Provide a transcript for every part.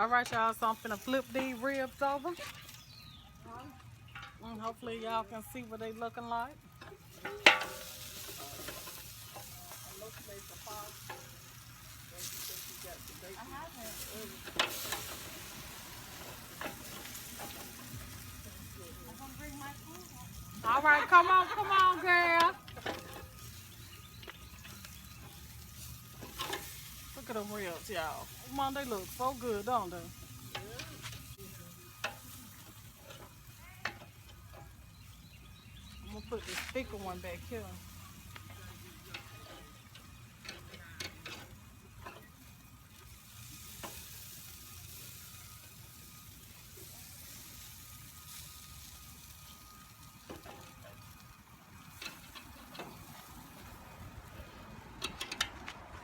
All right, y'all, so I'm finna flip these ribs over. And hopefully y'all can see what they looking like. All right, come on, girl. Look at them ribs, y'all. Come on, they look so good, don't they? I'm gonna put this thicker one back here.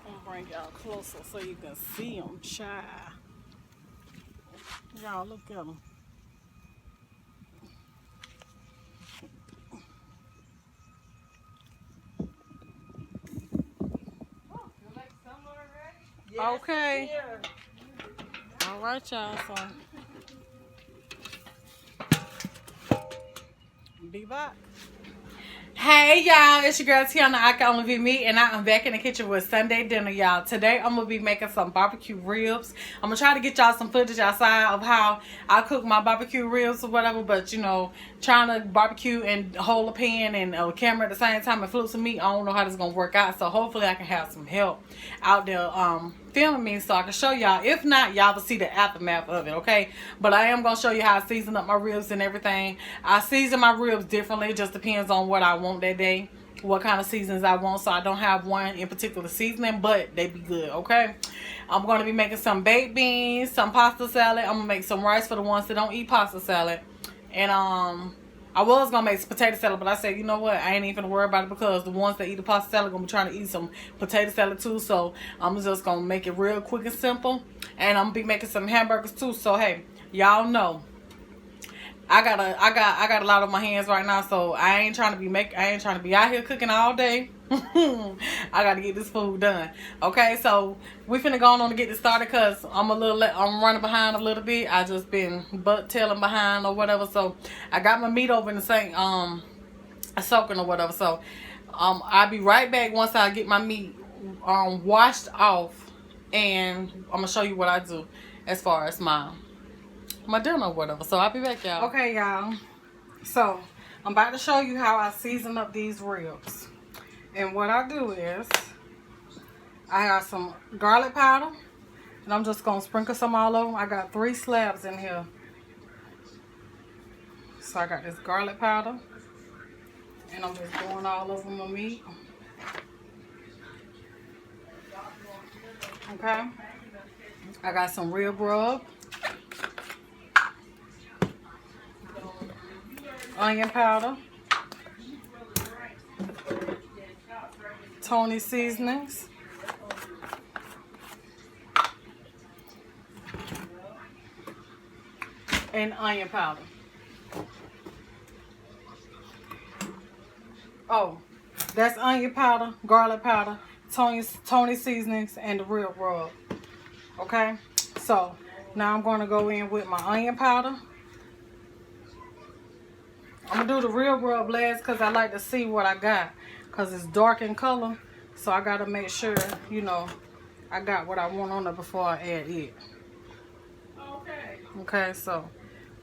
I'm gonna bring y'all closer so you can see them, child. Y'all look at them. Okay. All right, y'all. So be back. Hey y'all, it's your girl Tiana. I Can Only Be Me, and I am back in the kitchen with Sunday dinner, y'all. Today I'm gonna be making some barbecue ribs. I'm gonna try to get y'all some footage outside of how I cook my barbecue ribs or whatever, but you know, trying to barbecue and hold a pan and a camera at the same time and flip some meat, I don't know how this is gonna work out. So hopefully I can have some help out there filming me so I can show y'all. If not, y'all will see the aftermath of it, okay? But I am gonna show you how I season up my ribs and everything. I season my ribs differently. It just depends on what I want that day, what kind of seasons I want. So I don't have one in particular seasoning, but they be good, okay? I'm gonna be making some baked beans, some pasta salad. I'm gonna make some rice for the ones that don't eat pasta salad. And I was gonna make some potato salad, but I said, you know what, I ain't even gonna worry about it because the ones that eat the pasta salad gonna be trying to eat some potato salad too. So I'm just gonna make it real quick and simple. And I'm gonna be making some hamburgers too. So hey, y'all know I got a lot on my hands right now, so I ain't trying to be out here cooking all day. I gotta get this food done. Okay, so we finna go on to get this started because I'm running behind a little bit. I just been butt tailing behind or whatever. So I got my meat over in the sink, soaking or whatever. So I'll be right back once I get my meat washed off, and I'm gonna show you what I do as far as my dinner or whatever. So I'll be back, y'all. Okay, y'all. So I'm about to show you how I season up these ribs. And what I do is I got some garlic powder, and I'm just gonna sprinkle some all over. I got 3 slabs in here. So I got this garlic powder, and I'm just going all over my meat. Okay. I got some rib rub, onion powder, Tony seasonings, and onion powder. Oh, that's onion powder, garlic powder, Tony seasonings, and the rib rub. Okay, so now I'm going to go in with my onion powder. I'm going to do the rib rub last because I like to see what I got, because it's dark in color. So I got to make sure, you know, I got what I want on it before I add it. Okay, so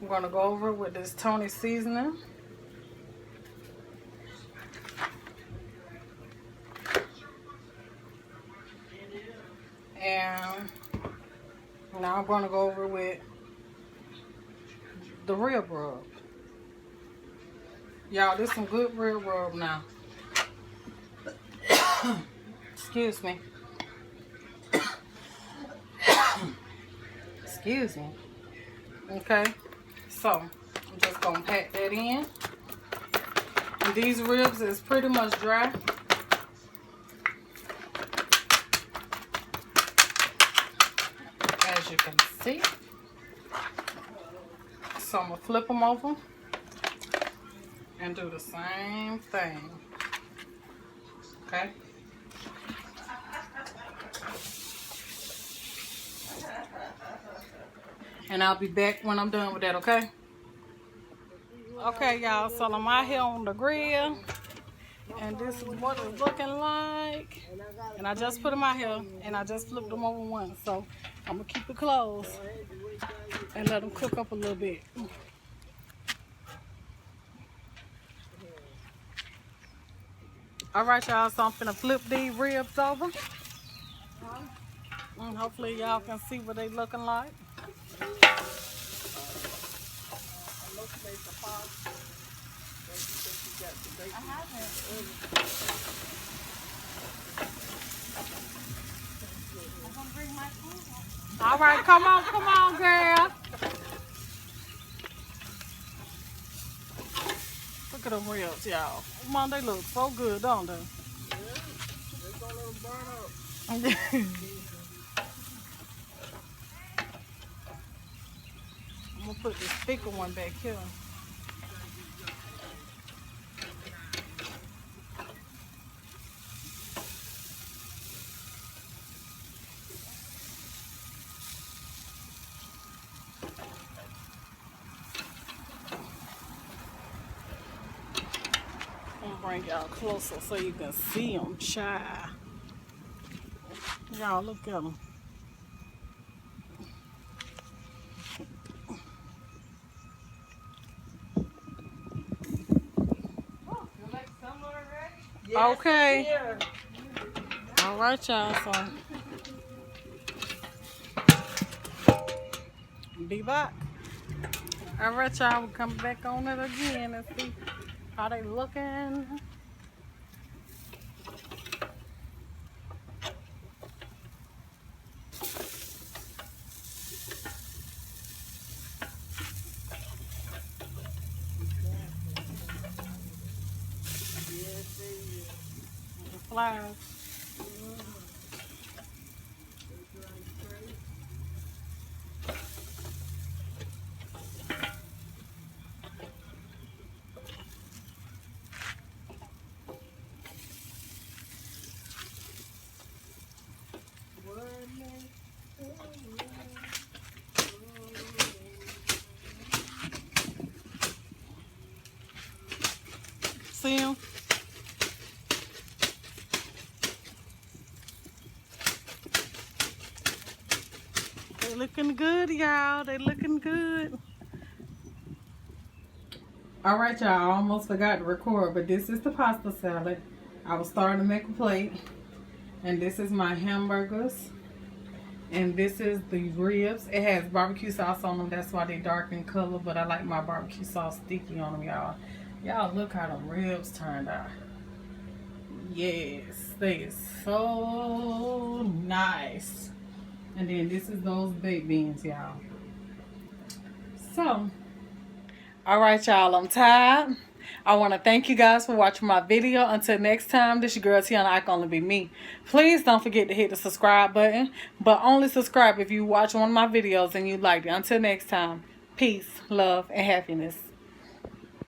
I'm going to go over with this Tony seasoning. And now I'm going to go over with the rib rub. Y'all, this is some good rib rub now. Excuse me. Excuse me. Okay, so I'm just going to pack that in. And these ribs is pretty much dry. As you can see. So I'm going to flip them over and do the same thing. Okay. And I'll be back when I'm done with that, okay? Okay, y'all, so I'm out here on the grill. And this is what it's looking like. And I just put them out here and I just flipped them over once. So I'm gonna keep it closed and let them cook up a little bit. All right, y'all, so I'm finna flip these ribs over. And hopefully y'all can see what they looking like. All right, come on, girl. Look at them ribs, y'all. Come on, they look so good, don't they? Just don't let them burn up. I'm gonna put this thicker one back here. I'm gonna bring y'all closer so you can see them, child. Y'all look at them. Yes, Okay. here. All right, y'all. So be back. All right, y'all. We'll come back on it again and see how they looking. Yes, they is. The flowers. See them? They looking good, y'all. They looking good. All right, y'all. I almost forgot to record, but this is the pasta salad. I was starting to make a plate. And this is my hamburgers. And this is the ribs. It has barbecue sauce on them. That's why they dark in color. But I like my barbecue sauce sticky on them, y'all. Y'all look how the ribs turned out. Yes, they is so nice. And then this is those baked beans, y'all. So, all right, y'all, I'm tired. I want to thank you guys for watching my video. Until next time, this your girl Tiana. I can only be me. Please don't forget to hit the subscribe button, but only subscribe if you watch one of my videos and you liked it. Until next time, peace, love, and happiness.